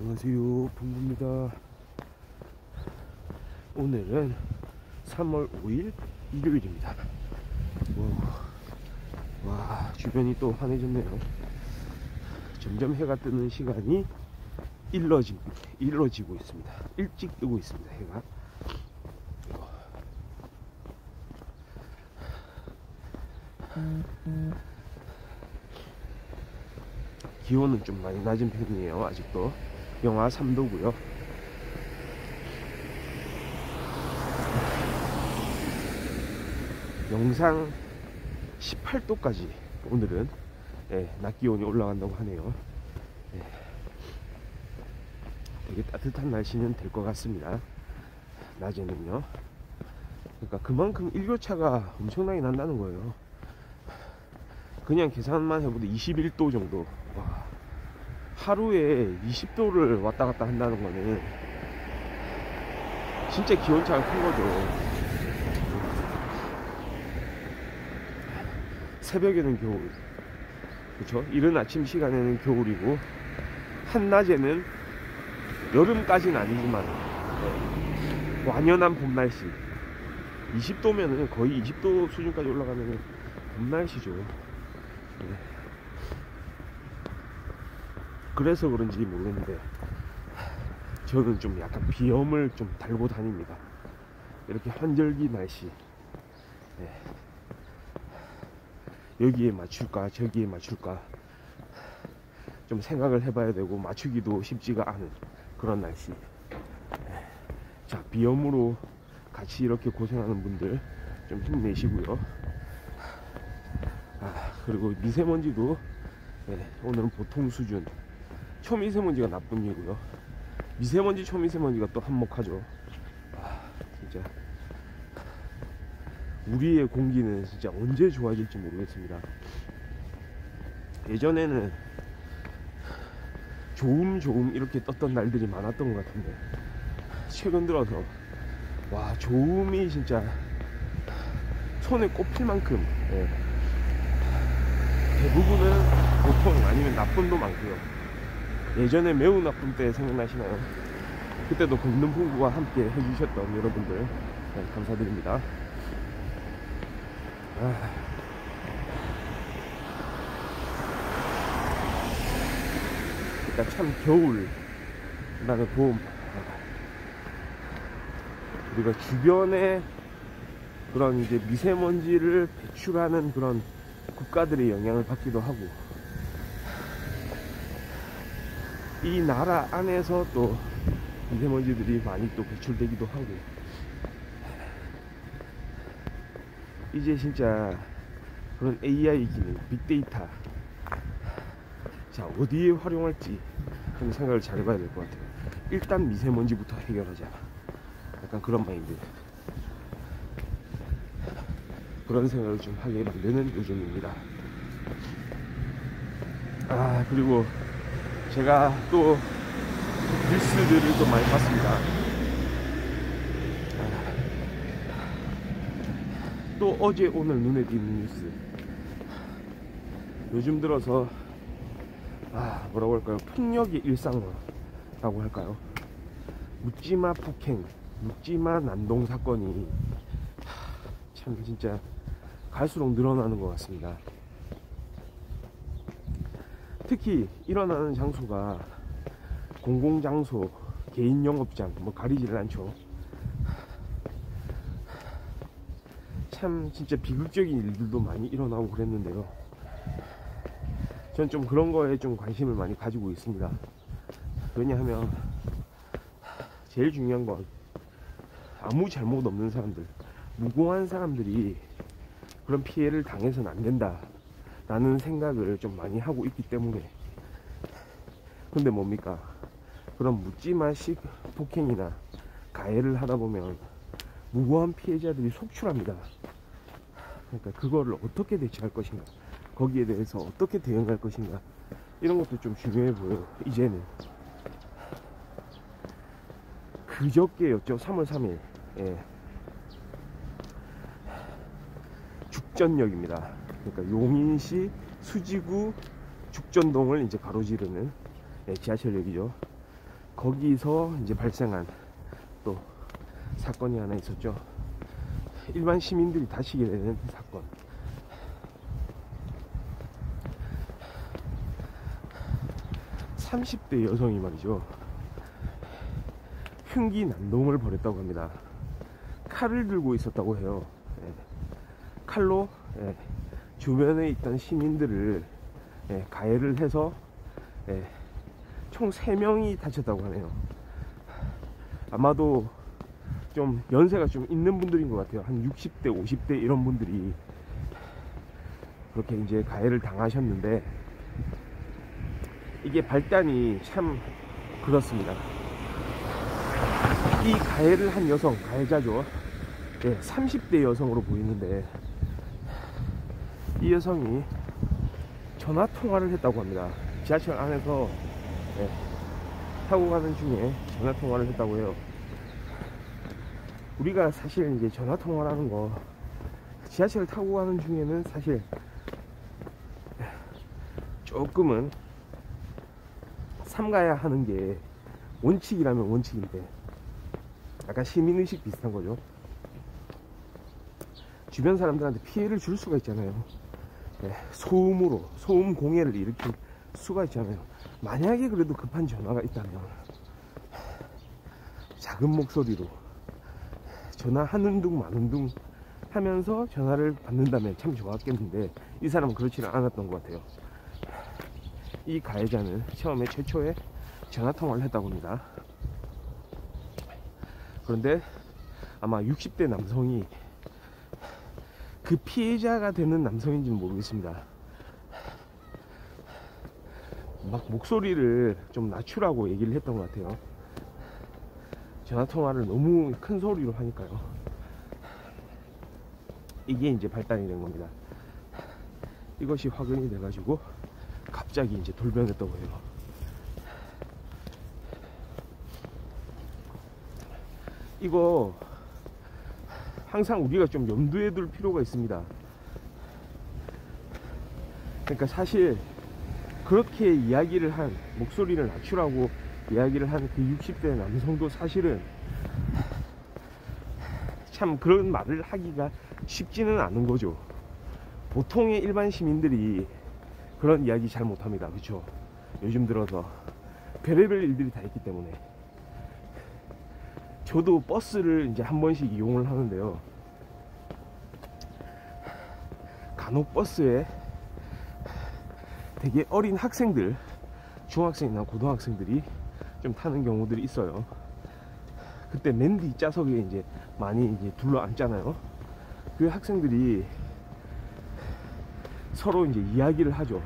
안녕하세요, 봉구입니다. 오늘은 3월 5일 일요일입니다. 와, 주변이 또 환해졌네요. 점점 해가 뜨는 시간이 일러지고 있습니다. 일찍 뜨고 있습니다, 해가. 기온은 좀 많이 낮은 편이에요. 아직도 영하 3도고요. 영상 18도까지 오늘은 낮 기온이 올라간다고 하네요. 되게 따뜻한 날씨는 될 것 같습니다. 낮에는요. 그러니까 그만큼 일교차가 엄청나게 난다는 거예요. 그냥 계산만 해보도 21도 정도. 와, 하루에 20도를 왔다 갔다 한다는 거는 진짜 기온차가 큰 거죠. 새벽에는 겨울, 그쵸? 이른 아침 시간에는 겨울이고, 한낮에는 여름까지는 아니지만 완연한 봄 날씨. 20도면은 거의 20도 수준까지 올라가면은 봄 날씨죠. 그래서 그런지 모르겠는데 저는 좀 약간 비염을 좀 달고 다닙니다. 이렇게 환절기 날씨, 여기에 맞출까 저기에 맞출까 좀 생각을 해봐야 되고, 맞추기도 쉽지가 않은 그런 날씨. 자, 비염으로 같이 이렇게 고생하는 분들 좀 힘내시고요. 그리고 미세먼지도 오늘은 보통 수준. 초미세먼지가 나쁜 이고요. 미세먼지, 초미세먼지가 또 한몫하죠. 진짜 우리의 공기는 진짜 언제 좋아질지 모르겠습니다. 예전에는 조음 이렇게 떴던 날들이 많았던 것 같은데, 최근 들어서 와, 조음이 진짜 손에 꼽힐 만큼, 대부분은 보통 아니면 나쁨도 많고요. 예전에 매우 나쁨 때 생각나시나요? 그때도 걷는 봉구와 함께 해주셨던 여러분들, 감사드립니다. 그러니까 참 겨울이라는 봄, 우리가 주변에 그런 이제 미세먼지를 배출하는 그런 국가들의 영향을 받기도 하고, 이 나라 안에서 또 미세먼지들이 많이 또 배출되기도 하고, 이제 진짜 그런 AI 기능, 빅데이터, 자, 어디에 활용할지 좀 생각을 잘 해봐야 될 것 같아요. 일단 미세먼지부터 해결하자, 약간 그런 마인드, 그런 생각을 좀 하게 만드는 요즘입니다. 그리고 제가 또 뉴스들을 좀 많이 봤습니다. 또 어제 오늘 눈에 띄는 뉴스, 요즘 들어서 뭐라고 할까요? 폭력의 일상화라고 할까요? 묻지마 폭행, 묻지마 난동 사건이 참 진짜 갈수록 늘어나는 것 같습니다. 특히 일어나는 장소가 공공장소, 개인 영업장, 뭐 가리지를 않죠. 참 진짜 비극적인 일들도 많이 일어나고 그랬는데요. 전 좀 그런 거에 좀 관심을 많이 가지고 있습니다. 왜냐하면 제일 중요한 건 아무 잘못 없는 사람들, 무고한 사람들이 그런 피해를 당해서는 안 된다 라는 생각을 좀 많이 하고 있기 때문에. 근데 뭡니까, 그런 묻지마식 폭행이나 가해를 하다 보면 무고한 피해자들이 속출합니다. 그러니까 그거를 어떻게 대처할 것인가, 거기에 대해서 어떻게 대응할 것인가, 이런 것도 좀 중요해 보여요. 이제는 그저께였죠. 3월 3일 죽전역입니다. 그러니까 용인시 수지구 죽전동을 이제 가로지르는 지하철역이죠. 거기서 이제 발생한 또 사건이 하나 있었죠. 일반 시민들이 다치게 되는 사건. (30대) 여성이 말이죠, 흉기 난동을 벌였다고 합니다. 칼을 들고 있었다고 해요. 칼로 주변에 있던 시민들을 가해를 해서 총 3명이 다쳤다고 하네요. 아마도 좀 연세가 좀 있는 분들인 것 같아요. 한 60대 50대 이런 분들이 그렇게 이제 가해를 당하셨는데, 이게 발단이 참 그렇습니다. 이 가해를 한 여성, 가해자죠. 30대 여성으로 보이는데, 이 여성이 전화 통화를 했다고 합니다. 지하철 안에서 타고 가는 중에 전화 통화를 했다고 해요. 우리가 사실 이제 전화 통화라는 거, 지하철 타고 가는 중에는 사실 조금은 삼가야 하는 게 원칙이라면 원칙인데, 약간 시민의식 비슷한 거죠. 주변 사람들한테 피해를 줄 수가 있잖아요. 소음으로, 소음 공해를 일으킬 수가 있잖아요. 만약에 그래도 급한 전화가 있다면 작은 목소리로 전화 하는 둥 마는 둥 하면서 전화를 받는다면 참 좋았겠는데, 이 사람은 그렇지는 않았던 것 같아요. 이 가해자는 처음에 최초에 전화 통화를 했다고 합니다. 그런데 아마 60대 남성이, 그 피해자가 되는 남성인지는 모르겠습니다, 막 목소리를 좀 낮추라고 얘기를 했던 것 같아요. 전화통화를 너무 큰 소리로 하니까요. 이게 이제 발단이 된 겁니다. 이것이 확인이 돼가지고 갑자기 이제 돌변했다고 해요. 이거 항상 우리가 좀 염두에 둘 필요가 있습니다. 그러니까 사실 그렇게 이야기를 한, 목소리를 낮추라고 이야기를 한 그 60대 남성도 사실은 참 그런 말을 하기가 쉽지는 않은 거죠. 보통의 일반 시민들이 그런 이야기 잘 못합니다. 그렇죠? 요즘 들어서 별의별 일들이 다 있기 때문에. 저도 버스를 이제 한 번씩 이용을 하는데요, 간혹 버스에 되게 어린 학생들, 중학생이나 고등학생들이 좀 타는 경우들이 있어요. 그때 맨 뒷좌석에 이제 많이 이제 둘러 앉잖아요. 그 학생들이 서로 이제 이야기를 하죠.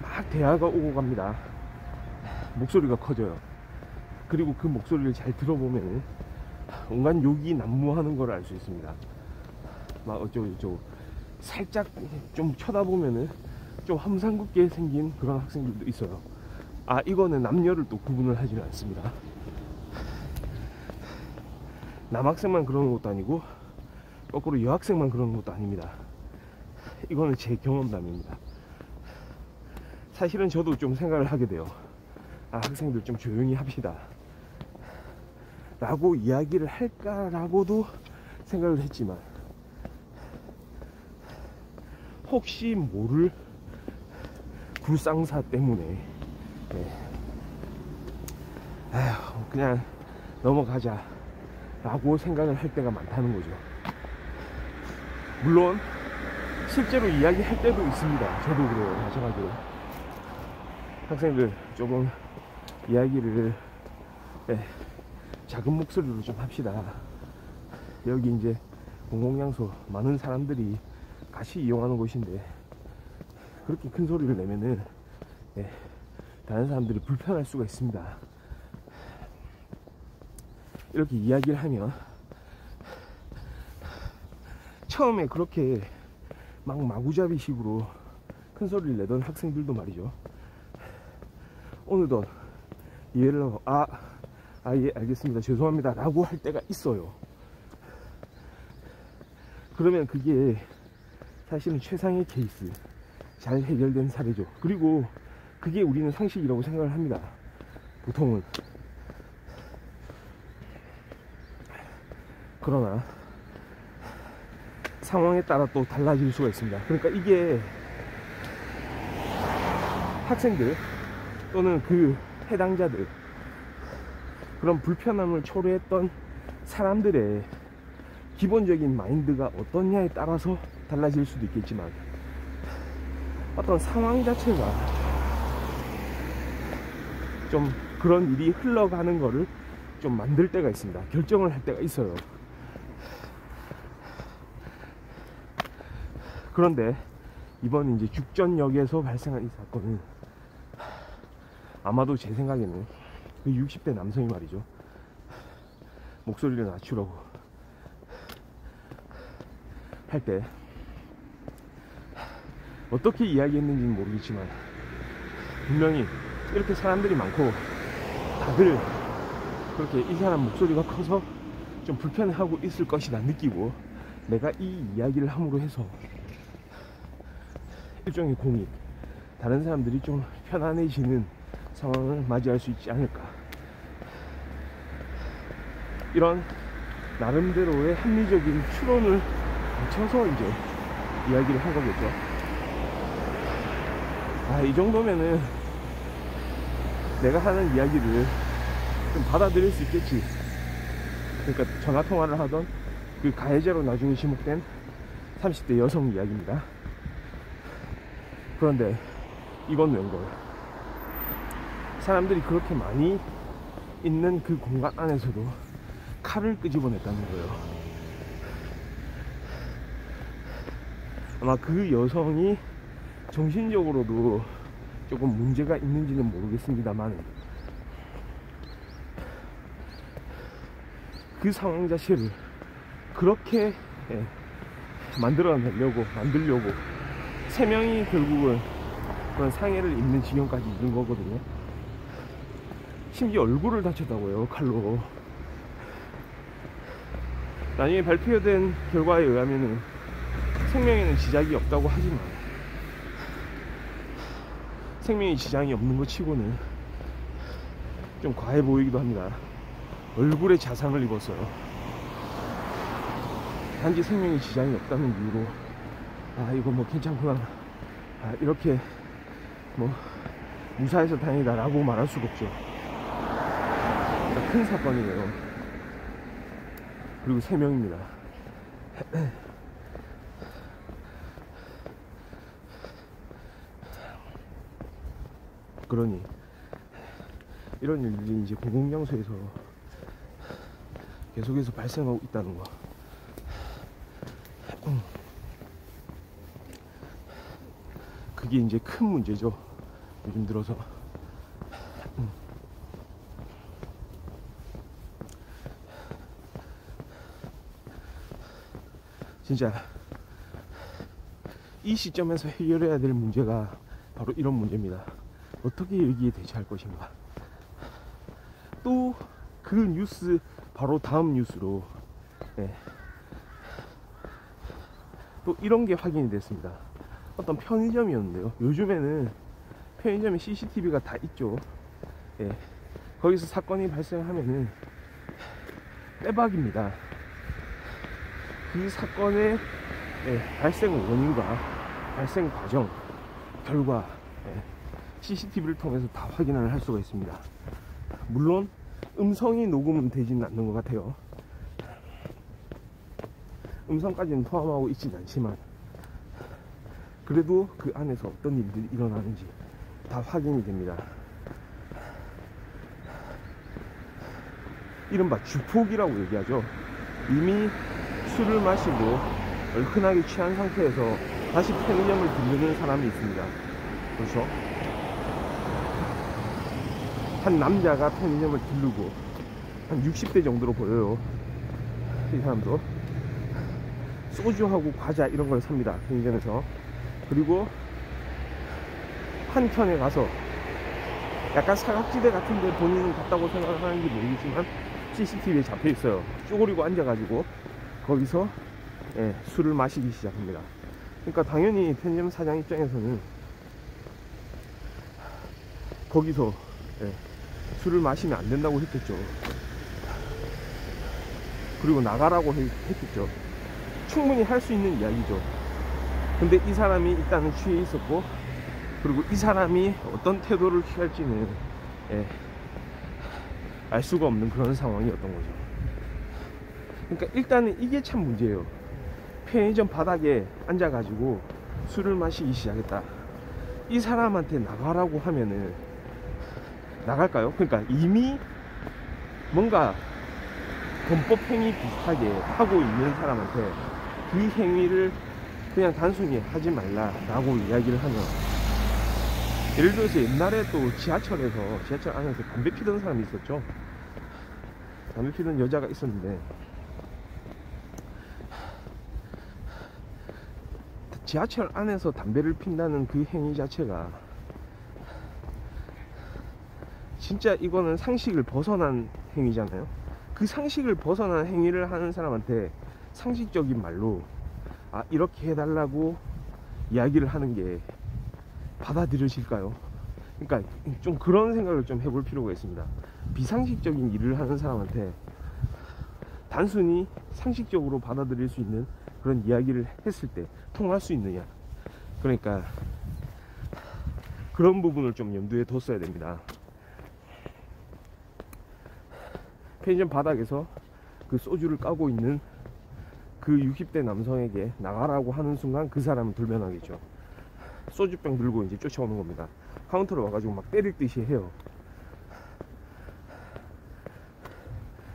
막 대화가 오고 갑니다. 목소리가 커져요. 그리고 그 목소리를 잘 들어보면 온갖 욕이 난무하는 걸 알 수 있습니다. 막 어쩌고저쩌고. 살짝 좀 쳐다보면은 좀 험상궂게 생긴 그런 학생들도 있어요. 아, 이거는 남녀를 또 구분을 하지는 않습니다. 남학생만 그러는 것도 아니고 거꾸로 여학생만 그러는 것도 아닙니다. 이거는 제 경험담입니다. 사실은 저도 좀 생각을 하게 돼요. 아, 학생들 좀 조용히 합시다 라고 이야기를 할까라고도 생각을 했지만, 혹시 모를 불상사 때문에 그냥 넘어가자 라고 생각을 할 때가 많다는 거죠. 물론 실제로 이야기할 때도 있습니다. 저도 그래요. 마찬가지로 학생들 조금 이야기를 작은 목소리로 좀 합시다. 여기 이제 공공장소 많은 사람들이 같이 이용하는 곳인데 그렇게 큰 소리를 내면은 다른 사람들이 불편할 수가 있습니다. 이렇게 이야기를 하면, 처음에 그렇게 막 마구잡이 식으로 큰 소리를 내던 학생들도 말이죠, 어느덧 이해를 하고 예, 알겠습니다, 죄송합니다 라고 할 때가 있어요. 그러면 그게 사실은 최상의 케이스, 잘 해결된 사례죠. 그리고 그게 우리는 상식이라고 생각을 합니다. 보통은 그러나 상황에 따라 또 달라질 수가 있습니다. 그러니까 이게 학생들 또는 그 해당자들, 그런 불편함을 초래했던 사람들의 기본적인 마인드가 어떠냐에 따라서 달라질 수도 있겠지만, 어떤 상황 자체가 좀 그런 일이 흘러가는 거를 좀 만들 때가 있습니다. 결정을 할 때가 있어요. 그런데 이번 이제 죽전역에서 발생한 이 사건은 아마도 제 생각에는 그 60대 남성이 말이죠, 목소리를 낮추라고 할 때 어떻게 이야기했는지는 모르겠지만 분명히 이렇게 사람들이 많고 다들 그렇게 이 사람 목소리가 커서 좀 불편해하고 있을 것이다 느끼고, 내가 이 이야기를 함으로 해서 일종의 공익, 다른 사람들이 좀 편안해지는 상황을 맞이할 수 있지 않을까, 이런 나름대로의 합리적인 추론을 붙여서 이제 이야기를 한 거겠죠. 이 정도면은 내가 하는 이야기를 좀 받아들일 수 있겠지. 그러니까 전화통화를 하던 그 가해자로 나중에 지목된 30대 여성 이야기입니다. 그런데 이건 웬걸, 사람들이 그렇게 많이 있는 그 공간 안에서도 칼을 끄집어냈다는 거예요. 아마 그 여성이 정신적으로도 조금 문제가 있는지는 모르겠습니다만, 그 상황 자체를 그렇게 만들려고 3명이 결국은 그런 상해를 입는 지경까지 이른 거거든요. 심지어 얼굴을 다쳤다고요, 칼로. 나중에 발표된 결과에 의하면은 생명에는 지장이 없다고 하지만, 생명에 지장이 없는 것 치고는 좀 과해 보이기도 합니다. 얼굴에 자상을 입었어요. 단지 생명에 지장이 없다는 이유로 이거 뭐 괜찮구나, 이렇게 뭐 무사해서 다행이다 라고 말할 수가 없죠. 그러니까 큰 사건이네요. 그리고 3명입니다. 그러니 이런 일들이 이제 공공장소에서 계속해서 발생하고 있다는 거, 그게 이제 큰 문제죠, 요즘 들어서. 진짜 이 시점에서 해결해야 될 문제가 바로 이런 문제입니다. 어떻게 여기에 대처할 것인가. 또 그 뉴스 바로 다음 뉴스로 또 이런 게 확인이 됐습니다. 어떤 편의점이었는데요, 요즘에는 편의점에 CCTV가 다 있죠. 거기서 사건이 발생하면은 빼박입니다. 그 사건의 발생 원인과 발생 과정, 결과 CCTV를 통해서 다 확인을 할 수가 있습니다. 물론 음성이 녹음은 되지는 않는 것 같아요. 음성까지는 포함하고 있진 않지만 그래도 그 안에서 어떤 일들이 일어나는지 다 확인이 됩니다. 이른바 주폭이라고 얘기하죠. 이미 술을 마시고 얼큰하게 취한 상태에서 다시 편의점을 들르는 사람이 있습니다. 그렇죠? 한 남자가 편의점을 들르고 한 60대 정도로 보여요. 이 사람도 소주하고 과자 이런 걸 삽니다, 편의점에서. 그리고 한켠에 가서 약간 사각지대 같은데 본인은 갔다고 생각하는지 모르겠지만 CCTV에 잡혀 있어요. 쪼그리고 앉아가지고 거기서 술을 마시기 시작합니다. 그러니까 당연히 편의점 사장 입장에서는 거기서 술을 마시면 안 된다고 했겠죠. 그리고 나가라고 했겠죠. 충분히 할 수 있는 이야기죠. 근데 이 사람이 일단은 취해 있었고, 그리고 이 사람이 어떤 태도를 취할지는 알 수가 없는 그런 상황이었던 거죠. 그러니까 일단은 이게 참 문제예요. 편의점 바닥에 앉아가지고 술을 마시기 시작했다. 이 사람한테 나가라고 하면은 나갈까요? 그러니까 이미 뭔가 범법 행위 비슷하게 하고 있는 사람한테 그 행위를 그냥 단순히 하지 말라라고 이야기를 하면, 예를 들어서 옛날에 또 지하철 안에서 담배 피던 사람이 있었죠. 담배 피던 여자가 있었는데, 지하철 안에서 담배를 핀다는 그 행위 자체가 진짜 이거는 상식을 벗어난 행위잖아요. 그 상식을 벗어난 행위를 하는 사람한테 상식적인 말로 이렇게 해달라고 이야기를 하는 게 받아들여질까요? 그러니까 좀 그런 생각을 좀 해볼 필요가 있습니다. 비상식적인 일을 하는 사람한테 단순히 상식적으로 받아들일 수 있는 그런 이야기를 했을 때 통할 수 있느냐. 그러니까 그런 부분을 좀 염두에 뒀어야 됩니다. 편의점 바닥에서 그 소주를 까고 있는 그 60대 남성에게 나가라고 하는 순간 그 사람은 돌변하겠죠. 소주병 들고 이제 쫓아오는 겁니다. 카운터로 와가지고 막 때릴 듯이 해요.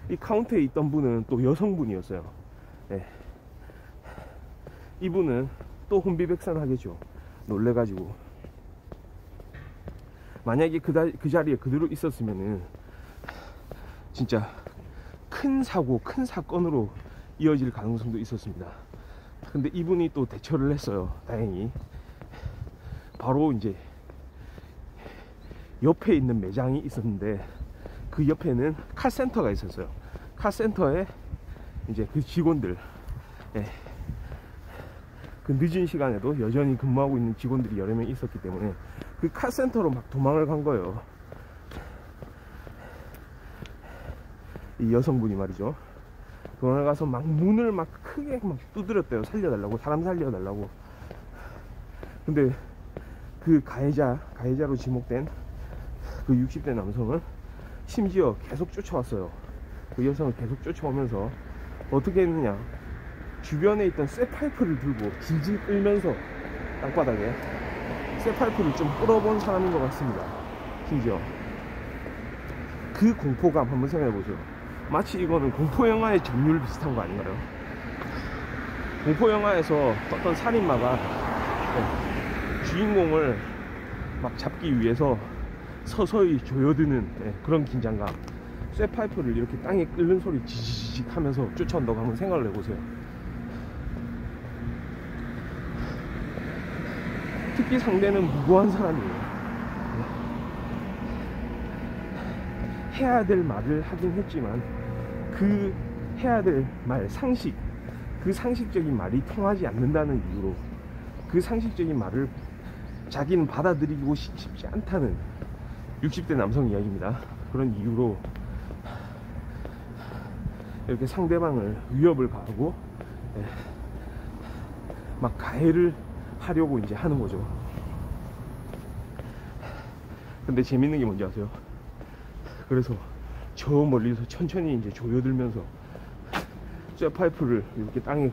이 카운터에 있던 분은 또 여성분이었어요. 이분은 또 혼비백산하겠죠. 놀래가지고. 만약에 그 자리에 그대로 있었으면은 진짜 큰 사고, 큰 사건으로 이어질 가능성도 있었습니다. 근데 이분이 또 대처를 했어요. 다행히. 바로 이제 옆에 있는 매장이 있었는데, 그 옆에는 카센터가 있었어요. 카센터에 이제 그 직원들, 그 늦은 시간에도 여전히 근무하고 있는 직원들이 여러 명 있었기 때문에 그 카센터로 막 도망을 간 거예요. 이 여성분이 말이죠. 도망을 가서 막 문을 막 크게 막 두드렸대요. 살려달라고, 사람 살려달라고. 근데 그 가해자로 지목된 그 60대 남성은 심지어 계속 쫓아왔어요. 그 여성을 계속 쫓아오면서 어떻게 했느냐, 주변에 있던 쇠파이프를 들고 질질 끌면서 땅바닥에 쇠파이프를 좀 끌어본 사람인 것 같습니다. 심지어 그 공포감 한번 생각해보세요. 마치 이거는 공포영화의 전율 비슷한 거 아닌가요? 공포영화에서 어떤 살인마가 주인공을 막 잡기 위해서 서서히 조여드는 그런 긴장감. 쇠파이프를 이렇게 땅에 끓는 소리 지지직 하면서 쫓아온다고 한번 생각을 해보세요. 특히 상대는 무고한 사람이에요. 해야 될 말을 하긴 했지만 그 해야 될 말, 상식, 그 상식적인 말이 통하지 않는다는 이유로, 그 상식적인 말을 자기는 받아들이고 싶지 않다는 60대 남성 이야기입니다. 그런 이유로 이렇게 상대방을 위협을 가하고 막 가해를 하려고 이제 하는 거죠. 근데 재밌는 게 뭔지 아세요? 그래서 저 멀리서 천천히 이제 조여들면서 쇠파이프를 이렇게 땅에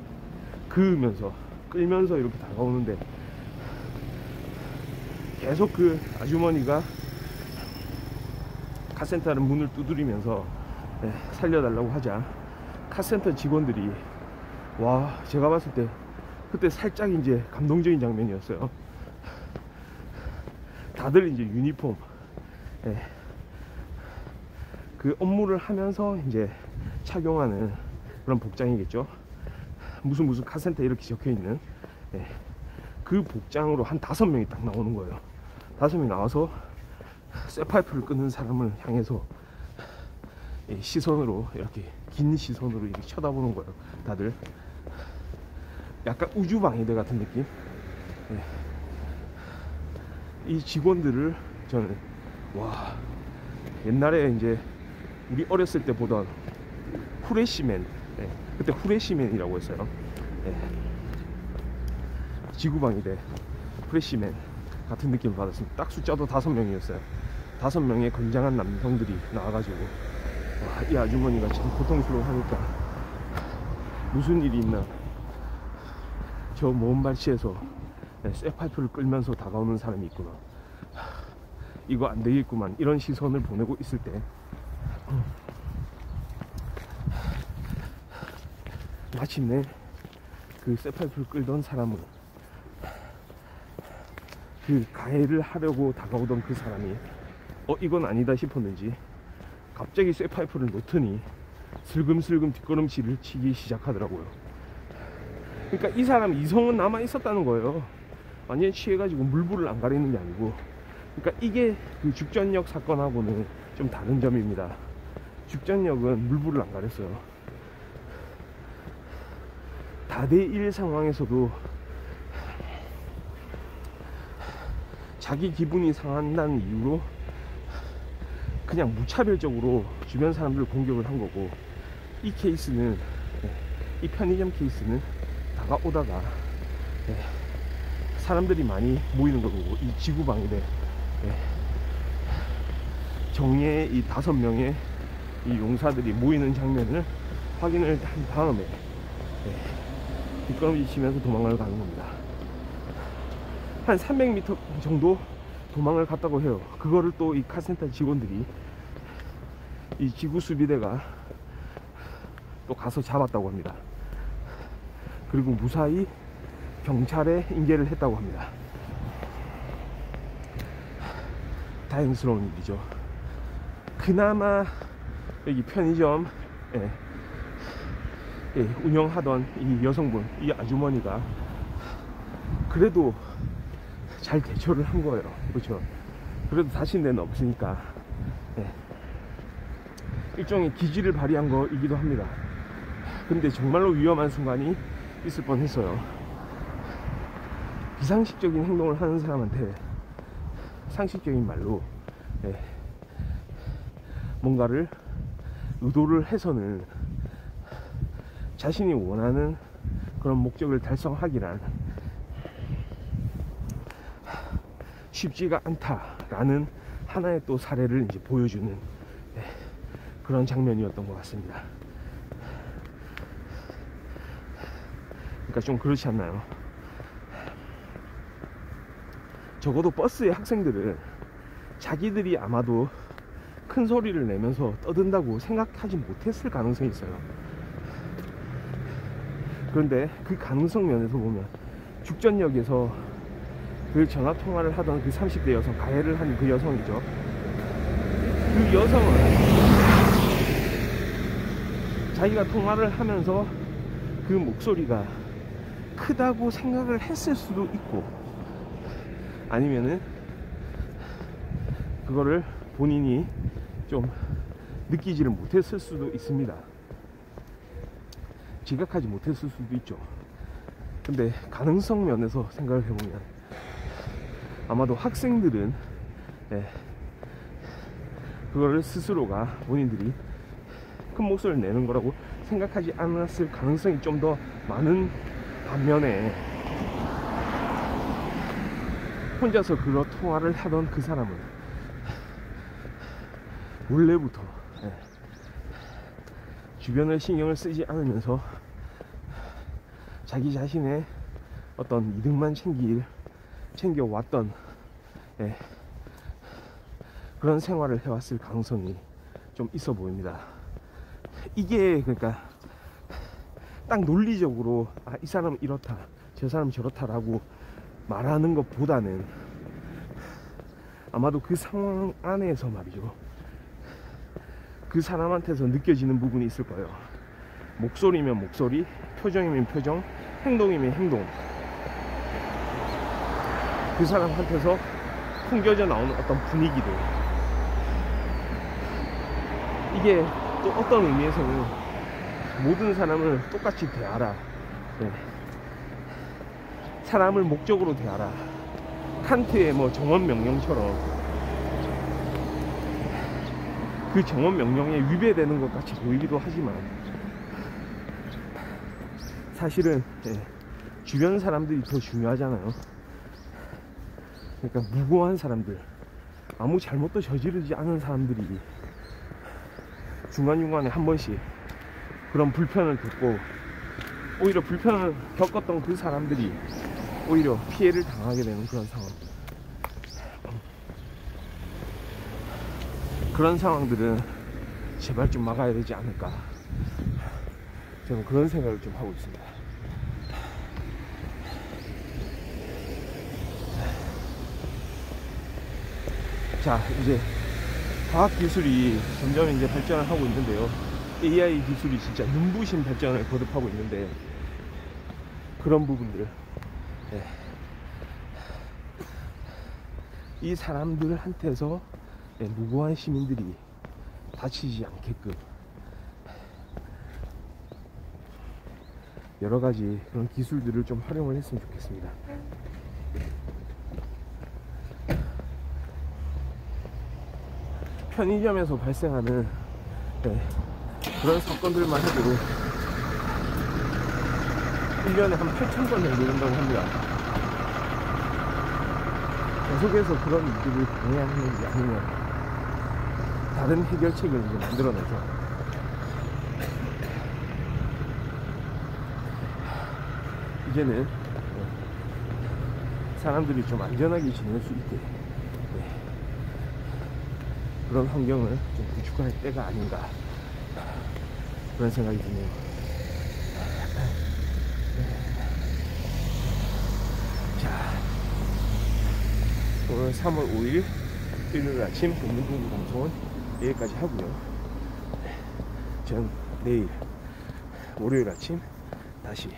그으면서 끌면서 이렇게 다가오는데, 계속 그 아주머니가 카센터는 문을 두드리면서 살려달라고 하자 카센터 직원들이, 와, 제가 봤을 때 그때 살짝 이제 감동적인 장면이었어요. 다들 이제 유니폼, 그 업무를 하면서 이제 착용하는 그런 복장이겠죠. 무슨 카센터 이렇게 적혀 있는 그 복장으로 한 5명이 딱 나오는 거예요. 5명이 나와서 쇠파이프를 끊는 사람을 향해서 시선으로, 이렇게 긴 시선으로 이렇게 쳐다보는 거예요. 다들 약간 우주방해대 같은 느낌. 이 직원들을 저는, 와, 옛날에 이제 우리 어렸을 때 보던 후레쉬맨, 예, 그때 후레시맨이라고 했어요. 예, 지구방위대 후레시맨 같은 느낌을 받았습니다. 딱 숫자도 5명이었어요. 5명의 건장한 남성들이 나와가지고 와, 이 아주머니가 참 고통스러워하니까 무슨 일이 있나, 저 먼 발치에서 쇠파이프를 끌면서 다가오는 사람이 있구나, 이거 안 되겠구만, 이런 시선을 보내고 있을 때 마침내 그 쇠파이프를 끌던 사람은, 그 가해를 하려고 다가오던 그 사람이 이건 아니다 싶었는지 갑자기 쇠파이프를 놓더니 슬금슬금 뒷걸음질을 치기 시작하더라고요. 그러니까 이 사람 이성은 남아 있었다는 거예요. 완전히 취해가지고 물불을 안 가리는 게 아니고. 그러니까 이게 그 죽전역 사건하고는 좀 다른 점입니다. 죽전역은 물불을 안 가렸어요. 다대1 상황에서도 자기 기분이 상한다는 이유로 그냥 무차별적으로 주변 사람들을 공격을 한 거고, 이 케이스는, 이 편의점 케이스는 다가오다가 사람들이 많이 모이는 거고, 이 지구방위대 정예의 이 5명의 이 용사들이 모이는 장면을 확인을 한 다음에 뒷걸음질 치면서 도망을 가는 겁니다. 한 300m 정도 도망을 갔다고 해요. 그거를 또 이 카센터 직원들이, 이 지구수비대가 또 가서 잡았다고 합니다. 그리고 무사히 경찰에 인계를 했다고 합니다. 다행스러운 일이죠. 그나마 여기 편의점 운영하던 이 여성분, 이 아주머니가 그래도 잘 대처를 한 거예요. 그렇죠. 그래도 다친 데는 없으니까 일종의 기지를 발휘한 거이기도 합니다. 근데 정말로 위험한 순간이 있을 뻔했어요. 비상식적인 행동을 하는 사람한테 상식적인 말로 뭔가를 의도를 해서는 자신이 원하는 그런 목적을 달성하기란 쉽지가 않다라는 하나의 또 사례를 이제 보여주는 그런 장면이었던 것 같습니다. 그러니까 좀 그렇지 않나요? 적어도 버스의 학생들은 자기들이 아마도 큰 소리를 내면서 떠든다고 생각하지 못했을 가능성이 있어요. 그런데 그 가능성 면에서 보면 죽전역에서 그 전화통화를 하던 그 30대 여성, 가해를 한 그 여성이죠. 그 여성은 자기가 통화를 하면서 그 목소리가 크다고 생각을 했을 수도 있고, 아니면은 그거를 본인이 좀 느끼지를 못했을 수도 있습니다. 지각하지 못했을 수도 있죠. 근데 가능성 면에서 생각을 해보면 아마도 학생들은 그거를 스스로가 본인들이 큰 목소리를 내는 거라고 생각하지 않았을 가능성이 좀 더 많은 반면에, 혼자서 그런 통화를 하던 그 사람은 원래부터 주변을 신경을 쓰지 않으면서 자기 자신의 어떤 이득만 챙겨왔던 그런 생활을 해왔을 가능성이 좀 있어 보입니다. 이게 그러니까 딱 논리적으로 이 사람은 이렇다, 저 사람은 저렇다 라고 말하는 것보다는 아마도 그 상황 안에서 말이죠, 그 사람한테서 느껴지는 부분이 있을 거예요. 목소리면 목소리, 표정이면 표정, 행동이면 행동, 그 사람한테서 풍겨져 나오는 어떤 분위기들, 이게 또 어떤 의미에서는 모든 사람을 똑같이 대하라, 사람을 목적으로 대하라, 칸트의 뭐 정원 명령처럼 그 정원 명령에 위배되는 것 같이 보이기도 하지만, 사실은 주변 사람들이 더 중요하잖아요. 그러니까 무고한 사람들, 아무 잘못도 저지르지 않은 사람들이 중간중간에 한 번씩 그런 불편을 겪고, 오히려 불편을 겪었던 그 사람들이 오히려 피해를 당하게 되는 그런 상황. 그런 상황들은 제발 좀 막아야 되지 않을까, 저는 그런 생각을 좀 하고 있습니다. 자, 이제 과학기술이 점점 이제 발전을 하고 있는데요. AI 기술이 진짜 눈부신 발전을 거듭하고 있는데, 그런 부분들, 이 사람들한테서 무고한 시민들이 다치지 않게끔 여러가지 그런 기술들을 좀 활용을 했으면 좋겠습니다. 편의점에서 발생하는 그런 사건들만 해도 1년에 한 8,000건 정도 된다고 합니다. 계속해서 그런 일들을 방해하는지 아니면 다른 해결책을 이제 만들어내서 이제는 사람들이 좀 안전하게 지낼 수 있게 그런 환경을 좀 구축할 때가 아닌가, 그런 생각이 드네요. 자, 오늘 3월 5일 일요일 아침 본능공부 방송은 여기까지 하고요. 전 내일 월요일 아침 다시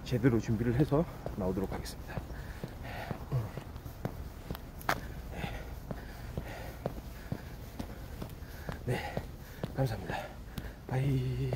제대로 준비를 해서 나오도록 하겠습니다. 네, 감사합니다. 바이.